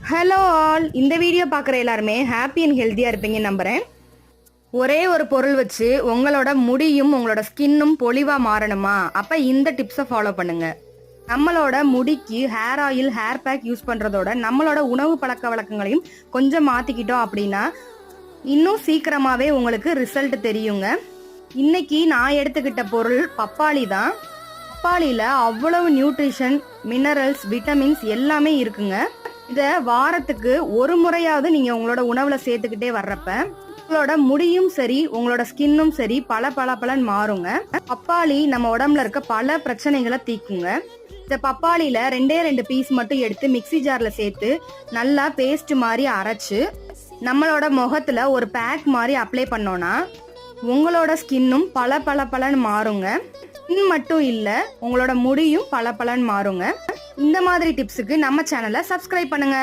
Hello all, இந்த video பார்க்குற எல்லாருமே ஹாப்பி அண்ட் ஹெல்த்தியாக இருப்பீங்கன்னு நம்புகிறேன். ஒரே ஒரு பொருள் வச்சு உங்களோட முடியும் உங்களோட ஸ்கின்னும் பொலிவாக மாறணுமா? அப்போ இந்த டிப்ஸை ஃபாலோ பண்ணுங்க. நம்மளோட முடிக்கு hair oil, hair pack use பண்ணுறதோட நம்மளோட உணவு பழக்க வழக்கங்களையும் கொஞ்சம் மாற்றிக்கிட்டோம் அப்படின்னா இன்னும் சீக்கிரமாகவே உங்களுக்கு ரிசல்ட் தெரியுங்க. இன்னைக்கு நான் எடுத்துக்கிட்ட பொருள் பப்பாளி தான். பப்பாளியில் அவ்வளவு நியூட்ரிஷன், மினரல்ஸ், விட்டமின்ஸ் எல்லாமே இருக்குங்க. இதை வாரத்துக்கு ஒரு முறையாவது நீங்க உங்களோட உணவுல சேர்த்துக்கிட்டே வர்றப்ப உங்களோட முடியும் சரி, உங்களோட ஸ்கின்னும் சரி பல மாறுங்க. பப்பாளி நம்ம உடம்புல இருக்க பல பிரச்சனைகளை தீக்குங்க. இந்த பப்பாளியில 2 பீஸ் மட்டும் எடுத்து மிக்ஸி ஜார்ல சேர்த்து நல்லா பேஸ்ட் மாதிரி அரைச்சு நம்மளோட முகத்துல ஒரு பேக் மாதிரி அப்ளை பண்ணோம்னா உங்களோட ஸ்கின்னும் பல மாறுங்க. ஸ்கின் மட்டும் இல்ல, உங்களோட முடியும் பல மாறுங்க. இந்த மாதிரி டிப்ஸுக்கு நம்ம சேனலை சப்ஸ்கிரைப் பண்ணுங்க.